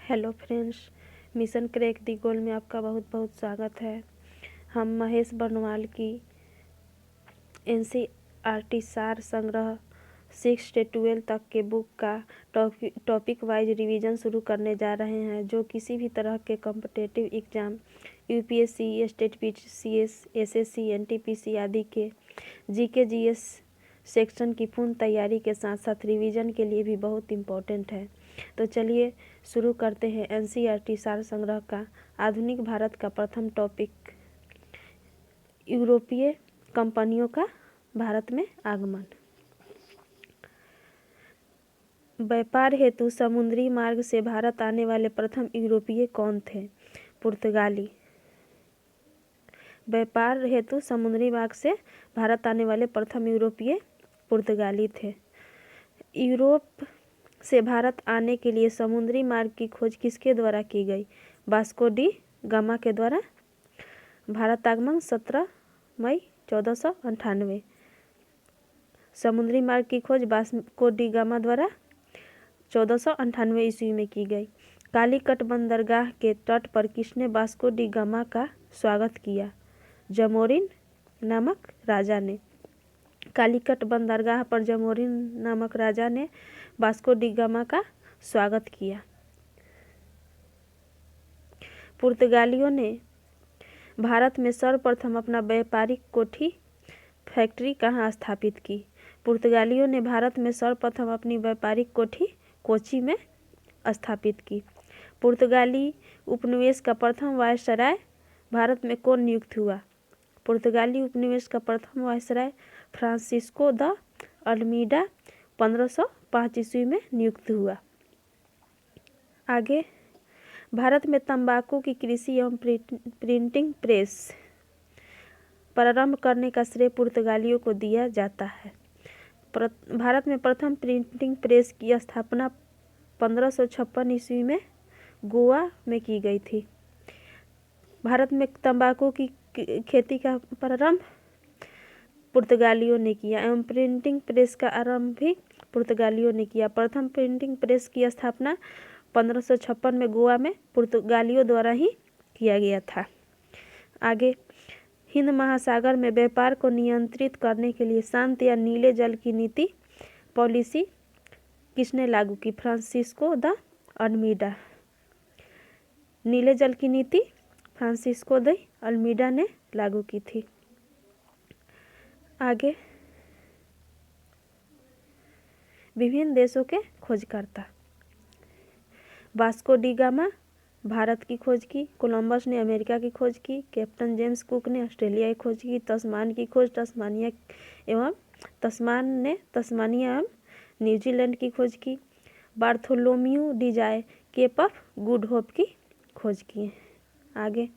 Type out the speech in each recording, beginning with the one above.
Hello friends, mission crack दी गोल में आपका बहुत बहुत स्वागत है। हम महेश बर्नवाल की एनसीईआरटी सार संग्रह 6 से 12 तक के बुक का टॉपिक वाइज रिवीजन शुरू करने जा रहे हैं, जो किसी भी तरह के competitive exam UPSC, state PCS, SSC, NTPC आदि के जीके जीएस सेक्शन की पूर्ण तैयारी के साथ साथ रिवीजन के लिए भी बहुत इम्पोर्टेंट है। तो चलिए शुरू करते हैं एनसीईआरटी सार संग्रह का। आधुनिक भारत का प्रथम टॉपिक, यूरोपीय कंपनियों का भारत में आगमन। व्यापार हेतु समुद्री मार्ग से भारत आने वाले प्रथम यूरोपीय कौन थे? पुर्तगाली। व्यापार हेतु समुद्री मार्ग से भारत आने वाले प्रथम यूरोपीय पुर्तगाली थे। यूरोप से भारत आने के लिए समुद्री मार्ग की खोज किसके द्वारा की गई? वास्को डी गामा के द्वारा। भारत आगमन 17 मई 1498। समुद्री मार्ग की खोज वास्को डी गामा द्वारा 1498 ईस्वी में की गई। कालीकट बंदरगाह के तट पर किसने वास्को डी गामा का स्वागत किया? जमोरिन नामक राजा ने। कालीकट बंदरगाह पर जमोरिन नामक राजा ने वास्को डी गामा का स्वागत किया। पुर्तगालियों ने भारत में सर्वप्रथम अपना व्यापारिक कोठी फैक्ट्री कहाँ स्थापित की? पुर्तगालियों ने भारत में सर्वप्रथम अपनी व्यापारिक कोठी कोची में स्थापित की। पुर्तगाली उपनिवेश का प्रथम वायसराय भारत में कौन नियुक्त हुआ? पुर्तगाली उपनिवेश का प्रथम वायसराय फ्रांसिस्को द अल्मीडा 1505 ईस्वी में नियुक्त हुआ। आगे, भारत में तंबाकू की कृषि एवं प्रिंटिंग प्रेस प्रारंभ करने का श्रेय पुर्तगालियों को दिया जाता है। भारत में प्रथम प्रिंटिंग प्रेस की स्थापना 1556 ईस्वी में गोवा में की गई थी। भारत में तंबाकू की खेती का प्रारंभ पुर्तगालियों ने किया एवं प्रिंटिंग प्रेस का आरंभ भी पुर्तगालियों ने किया। प्रथम प्रिंटिंग प्रेस की स्थापना 1556 में गोवा में पुर्तगालियों द्वारा ही किया गया था। आगे, हिंद महासागर में व्यापार को नियंत्रित करने के लिए शांत या नीले जल की नीति पॉलिसी किसने लागू की? Francisco de Almeida. नीले जल की नीति फ्रांसिस्को द अल्मीडा ने लागू की थी। आगे, विभिन्न देशों के खोजकर्ता। वास्को डी गामा भारत की खोज की। कोलंबस ने अमेरिका की खोज की। कैप्टन जेम्स कुक ने ऑस्ट्रेलिया की खोज की। तस्मान की खोज तस्मानिया एवं न्यूजीलैंड की खोज की। Bartholomew Dias Cape of Good Hope की खोज की। आगे,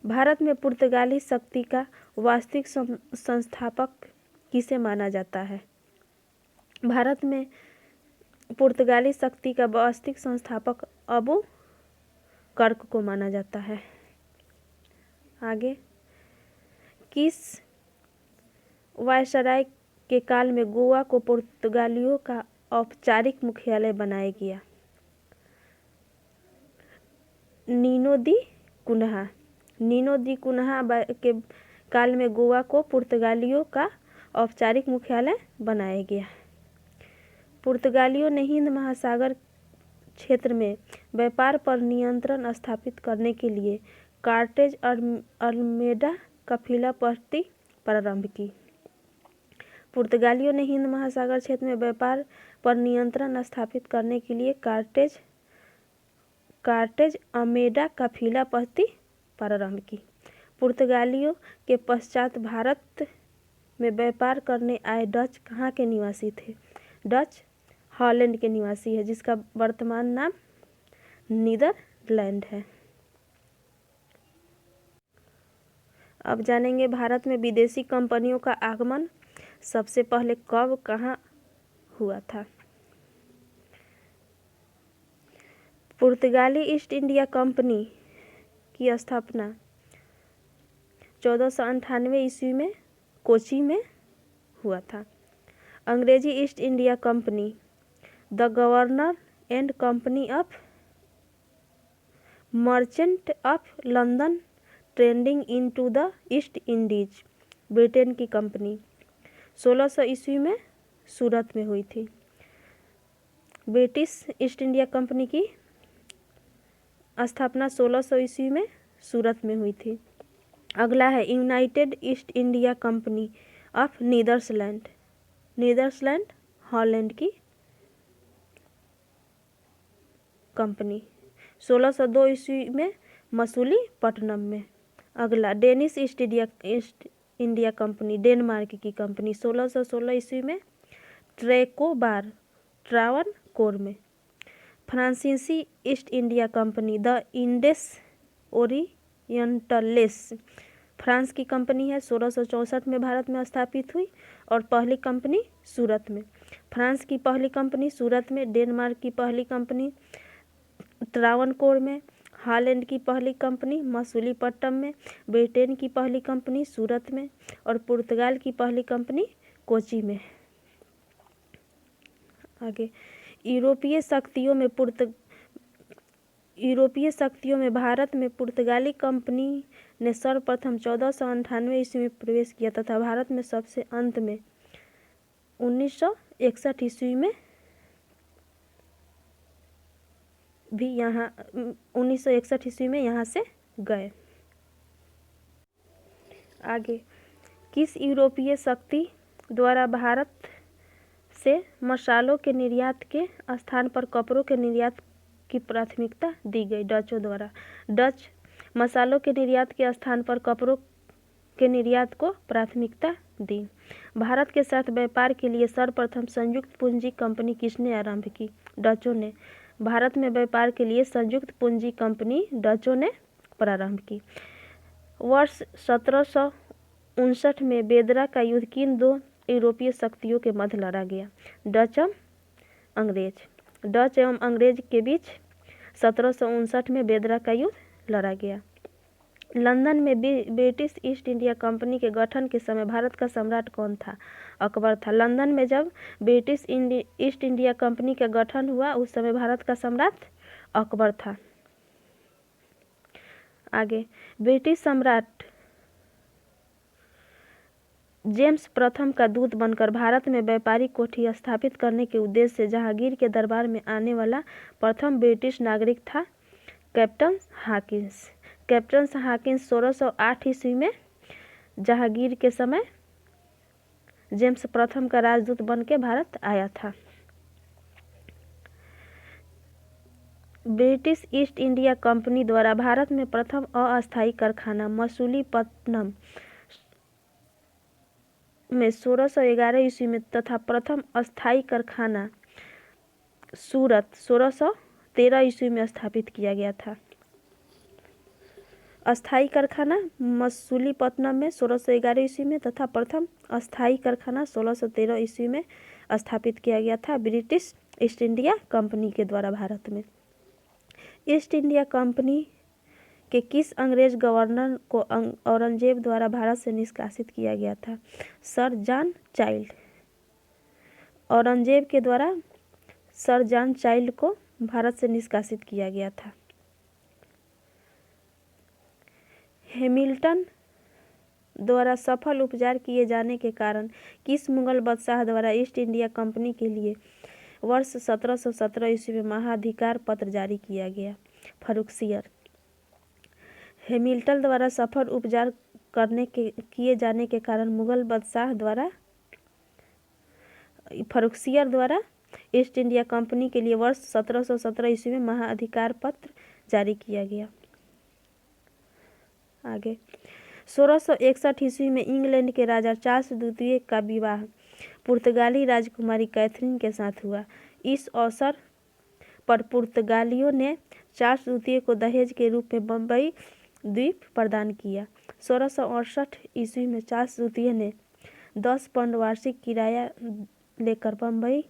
भारत में पुर्तगाली शक्ति का वास्तविक संस्थापक किसे माना जाता है? भारत में पुर्तगाली शक्ति का वास्तविक संस्थापक अबू कर्क को माना जाता है। आगे, किस वायसराय के काल में गोवा को पुर्तगालियों का औपचारिक मुख्यालय बनाया गया? नीनो दी कुन्हा। नीनो दी कुन्हा के काल में गोवा को पुर्तगालियों का औपचारिक मुख्यालय बनाया गया। पुर्तगालियों ने हिंद महासागर क्षेत्र में व्यापार पर नियंत्रण स्थापित करने के लिए कार्टेज अल्मेडा कफीला पट्टी प्रारंभ की। पुर्तगालियों ने हिंद महासागर क्षेत्र में व्यापार पर नियंत्रण स्थापित करने के लिए कार्टेज अल्मेडा कफीला पट्टी प्रारंभ की। पुर्तगालियों के पश्चात भारत में व्यापार करने आए डच कहाँ के निवासी थे? डच हॉलैंड के निवासी है, जिसका वर्तमान नाम नीदरलैंड है। अब जानेंगे भारत में विदेशी कंपनियों का आगमन सबसे पहले कब कहाँ हुआ था? पुर्तगाली ईस्ट इंडिया कंपनी की स्थापना 1498 ईस्वी में कोची में हुआ था। अंग्रेजी east India Company the governor and company of merchant of London trading into the east Indies, Britain की कंपनी 1600 ईस्वी में सूरत में हुई थी। ब्रिटिश ईस्ट इंडिया कंपनी की स्थापना 1600 ईस्वी में सूरत में हुई थी। अगला है United East India Company of Netherlands, Netherlands Holland की कंपनी 1602 ईस्वी में मसूलीपट्टनम में। अगला Danish East India Company, Denmark की कंपनी 1616 ईस्वी में ट्रेकोबार, ट्रावनकोर में। फ्रांसीसी ईस्ट इंडिया कंपनी द इंडेस ओरिएंटलेस, फ्रांस की कंपनी है, 1664 में भारत में स्थापित हुई और पहली कंपनी सूरत में। फ्रांस की पहली कंपनी सूरत में, डेनमार्क की पहली कंपनी ट्रावनकोर में, हॉलैंड की पहली कंपनी मसूलीपट्टनम में, ब्रिटेन की पहली कंपनी सूरत में और पुर्तगाल की पहली कंपनी कोची में। आगे यूरोपीय शक्तियों में भारत में पुर्तगाली कंपनी ने सर्वप्रथम 1498 ईस्वी में प्रवेश किया तथा भारत में सबसे अंत में 1961 ईस्वी में भी यहाँ 1961 ईस्वी में यहाँ से गए। आगे किस यूरोपीय शक्ति द्वारा भारत से मसालों के निर्यात के स्थान पर कपड़ों के निर्यात की प्राथमिकता दी गई? डचों द्वारा। डच मसालों के निर्यात के स्थान पर कपड़ों के निर्यात को प्राथमिकता दी। भारत के साथ व्यापार के लिए सर्वप्रथम संयुक्त पूंजी कंपनी किसने आरंभ की? डचों ने। भारत में व्यापार के लिए संयुक्त पूंजी कंपनी डचों ने प्रारंभ की। वर्ष 1759 में बेदरा का युद्ध किन दो यूरोपीय शक्तियों के मध्य लड़ा गया? डच एवं अंग्रेज। डच एवं अंग्रेज के बीच 1759 में बेदरा का युद्ध लड़ा गया। लंदन में ब्रिटिश ईस्ट इंडिया कंपनी के गठन के समय भारत का सम्राट कौन था? अकबर था। लंदन में जब ब्रिटिश ईस्ट इंडिया कंपनी का गठन हुआ उस समय भारत का सम्राट अकबर था। आगे ब्रिटिश सम्राट जेम्स प्रथम का दूत बनकर भारत में व्यापारिक कोठी स्थापित करने के उद्देश्य से जहांगीर के दरबार में आने वाला प्रथम ब्रिटिश नागरिक था कैप्टन हॉकिंस। कैप्टन हॉकिंस 1608 ईस्वी में जहांगीर के समय जेम्स प्रथम का राजदूत बनकर भारत आया था। ब्रिटिश ईस्ट इंडिया कंपनी द्वारा भारत में प्रथम अस्थायी कारखाना मसूलीपट्टनम में 1611 ईस्वी में तथा प्रथम अस्थायी कारखाना सूरत 1613 ईस्वी में स्थापित किया गया था। अस्थायी कारखाना मसूलीपट्टनम में 1611 ईस्वी में तथा प्रथम अस्थायी कारखाना 1613 ईस्वी में स्थापित किया गया था ब्रिटिश ईस्ट इंडिया कंपनी के द्वारा भारत में। ईस्ट इंडिया कंपनी के किस अंग्रेज गवर्नर को औरंगजेब द्वारा भारत से निष्कासित किया गया था? Sir John child. औरंगजेब के द्वारा सर जॉन चाइल्ड को भारत से निष्कासित किया गया था। हैमिल्टन द्वारा सफल उपचार किए जाने के कारण किस मुगल बादशाह द्वारा ईस्ट इंडिया कंपनी के लिए वर्ष 1717 ईस्वी में महाधिकार पत्र जारी किया गया? फर्रुखसियर। हैमिल्टन द्वारा सफल उपचार किए जाने के कारण मुगल बादशाह द्वारा फर्रुखसियर द्वारा ईस्ट इंडिया कंपनी के लिए वर्ष 1717 ईस्वी में महाधिकार पत्र जारी किया गया। आगे 1661 ईस्वी में इंग्लैंड के राजा चार्ल्स द्वितीय का विवाह पुर्तगाली राजकुमारी कैथरीन के साथ हुआ। इस अवसर पर पुर्तगालियों ने चार्ल्स द्वितीय को दहेज के रूप में बम्बई द्वीप प्रदान किया। 1668 ईस्वी में चार्ल्स द्वितीय ने 10 पाउंड वार्षिक किराया लेकर बम्बई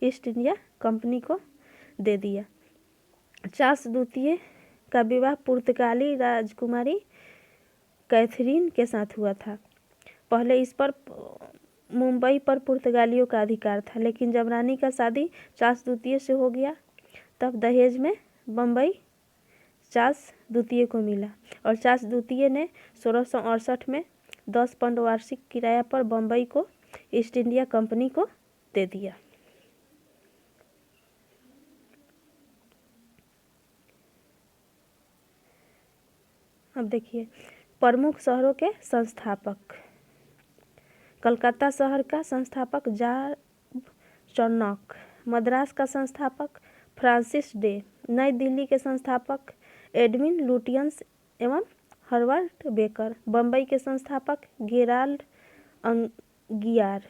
ईस्ट इंडिया कंपनी को दे दिया। चार्ल्स द्वितीय का विवाह पुर्तगाली राजकुमारी कैथरीन के साथ हुआ था। पहले इस पर मुंबई पर पुर्तगालियों का अधिकार था, लेकिन जब रानी का शादी चार्ल्स द्वितीय से हो गया तब दहेज में बम्बई चार्ल्स द्वितीय को मिला और चार्ल्स द्वितीय ने 1668 में 10 पाउंड वार्षिक किराया पर बम्बई को ईस्ट इंडिया कंपनी को दे दिया। अब देखिए प्रमुख शहरों के संस्थापक। कलकत्ता शहर का संस्थापक जॉर्ज चार्नोक, मद्रास का संस्थापक फ्रांसिस डे, नई दिल्ली के संस्थापक एडविन लुटियंस एवं हर्बर्ट बेकर, बम्बई के संस्थापक गेराल्ड अंगियार।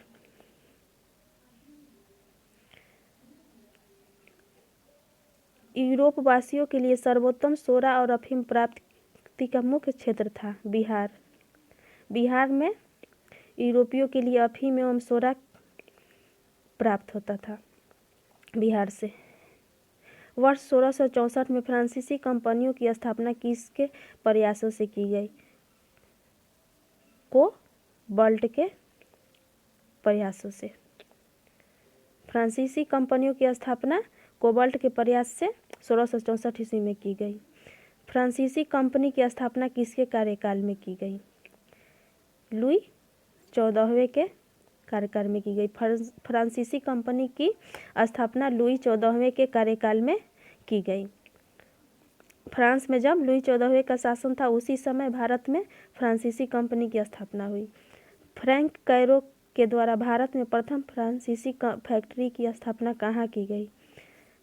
यूरोप वासियों के लिए सर्वोत्तम सोरा और अफीम प्राप्ति का मुख्य क्षेत्र था बिहार। बिहार में यूरोपियों के लिए अफीम एवं सोरा प्राप्त होता था बिहार से। वर्ष 1664 में फ्रांसीसी कंपनियों की स्थापना किसके प्रयासों से की गई? कोबाल्ट के प्रयासों से। फ्रांसीसी कंपनियों की स्थापना कोबाल्ट के प्रयास से 1664 ईस्वी में की गई। फ्रांसीसी कंपनी की स्थापना किसके कार्यकाल में की गई? लुई 14वें के कार्यकाल में की गई। फ्रांसीसी कंपनी की स्थापना लुई 14वें के कार्यकाल में की गई। फ्रांस में जब लुई 14वें का शासन था उसी समय भारत में फ्रांसीसी कंपनी की स्थापना हुई। फ्रैंक कैरो के द्वारा भारत में प्रथम फ्रांसीसी फैक्ट्री की स्थापना कहाँ की गई?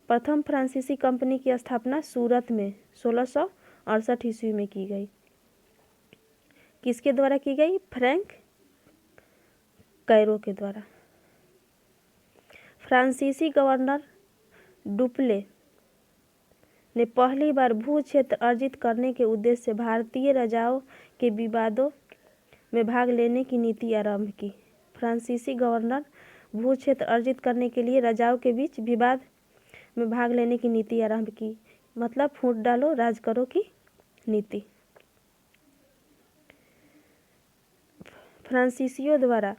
प्रथम फ्रांसीसी कंपनी की स्थापना सूरत में 1668 ईस्वी में की गई। किसके द्वारा की गई? फ्रैंक कैरो के द्वारा। फ्रांसीसी गवर्नर डुप्ले ने पहली बार भू क्षेत्र अर्जित करने के उद्देश्य से भारतीय राजाओं के विवादों में भाग लेने की नीति आरंभ की। फ्रांसीसी गवर्नर भू क्षेत्र अर्जित करने के लिए राजाओं के बीच विवाद में भाग लेने की नीति आरंभ की, मतलब फूट डालो राज करो की नीति। फ्रांसीसियों द्वारा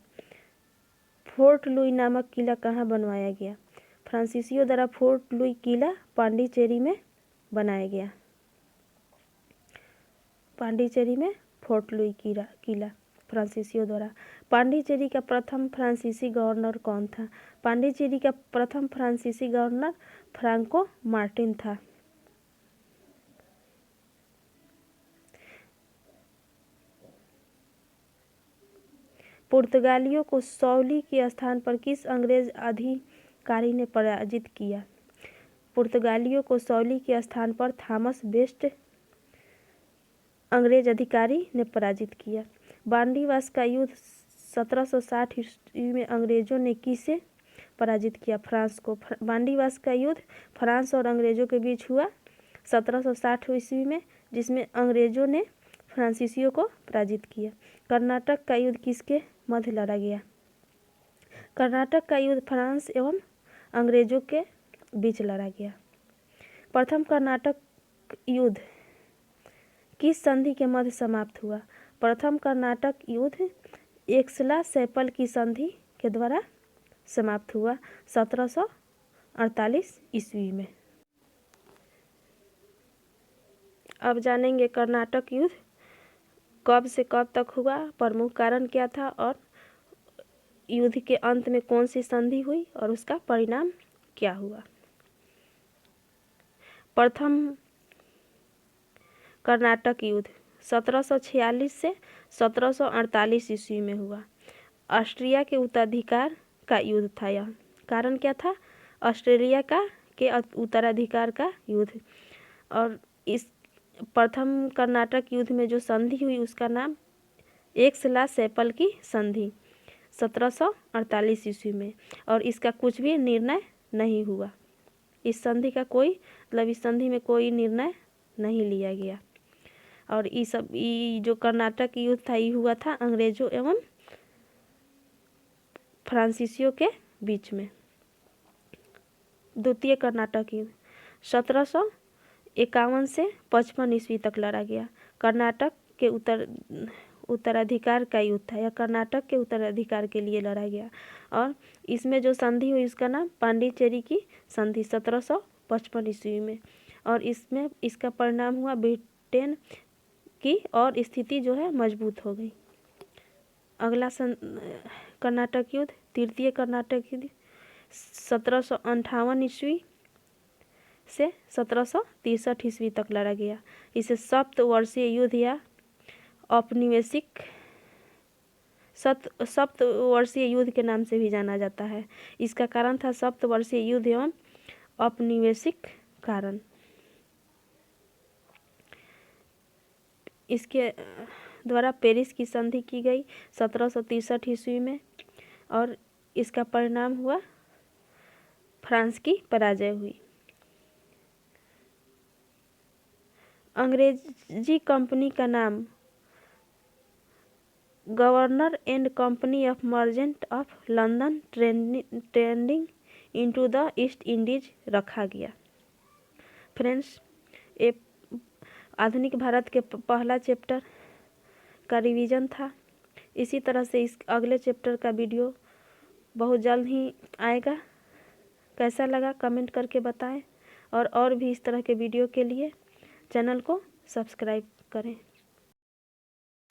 फोर्ट लुई नामक किला कहाँ बनवाया गया? फ्रांसीसियों द्वारा फोर्ट लुई किला पांडिचेरी में बनाया गया। पांडिचेरी में फोर्ट लुई किला फ्रांसीसियों द्वारा। पांडिचेरी का प्रथम फ्रांसीसी गवर्नर कौन था? पांडिचेरी का प्रथम फ्रांसीसी गवर्नर फ्रांको मार्टिन था। पुर्तगालियों को सौली के स्थान पर किस अंग्रेज अधिकारी ने पराजित किया? पुर्तगालियों को सौली के स्थान पर थॉमस बेस्ट अंग्रेज अधिकारी ने पराजित किया। बांडीवास का युद्ध 1760 ईस्वी में अंग्रेजों ने किसे पराजित किया? फ्रांस को। बांडीवास का युद्ध फ्रांस और अंग्रेजों के बीच हुआ 1760 ईस्वी में, जिसमें अंग्रेजों ने फ्रांसीसियों को पराजित किया। कर्नाटक का युद्ध किसके मध्य लड़ा गया? कर्नाटक का युद्ध फ्रांस एवं अंग्रेजों के बीच लड़ा गया। प्रथम कर्नाटक युद्ध किस संधि के मध्य समाप्त हुआ? प्रथम कर्नाटक युद्ध एक्सला सैपल की संधि के द्वारा समाप्त हुआ 1748 ईस्वी में। अब जानेंगे कर्नाटक युद्ध कब से कब तक हुआ, प्रमुख कारण क्या था और युद्ध के अंत में कौन सी संधि हुई और उसका परिणाम क्या हुआ। प्रथम कर्नाटक युद्ध 1746 से 1748 ईस्वी में हुआ। ऑस्ट्रिया के उत्तराधिकार का युद्ध था यह। कारण क्या था? ऑस्ट्रेलिया के उत्तराधिकार का युद्ध। और इस प्रथम कर्नाटक युद्ध में जो संधि हुई उसका नाम एक्सला सैपल की संधि 1748 ईस्वी में, और इसका कुछ भी निर्णय नहीं हुआ। इस संधि का इस संधि में कोई निर्णय नहीं लिया गया। और ये जो कर्नाटक युद्ध था ये हुआ था अंग्रेजों एवं फ्रांसीसियों के बीच में। द्वितीय कर्नाटक युद्ध 1751 से 55 ईस्वी तक लड़ा गया। कर्नाटक के उत्तराधिकार का युद्ध था। यह कर्नाटक के उत्तराधिकार के लिए लड़ा गया और इसमें जो संधि हुई उसका नाम पांडिचेरी की संधि 1755 ईस्वी में। और इसमें इसका परिणाम हुआ ब्रिटेन की और स्थिति जो है मजबूत हो गई। अगला कर्नाटक युद्ध, तृतीय कर्नाटक युद्ध 1758 ईस्वी से 1763 ईस्वी तक लड़ा गया। इसे सप्तवर्षीय युद्ध या औपनिवेशिक सप्तवर्षीय युद्ध के नाम से भी जाना जाता है। इसका कारण था सप्तवर्षीय युद्ध एवं औपनिवेशिक कारण। इसके द्वारा पेरिस की संधि की गई 1763 ईस्वी में और इसका परिणाम हुआ फ्रांस की पराजय हुई। अंग्रेजी कंपनी का नाम governor and company of merchant of London trading into the east Indies रखा गया। फ्रेंड्स, ये आधुनिक भारत के पहला चैप्टर का रिवीजन था। इसी तरह से इस अगले चैप्टर का वीडियो बहुत जल्द ही आएगा। कैसा लगा कमेंट करके बताएं और भी इस तरह के वीडियो के लिए चैनल को सब्सक्राइब करें।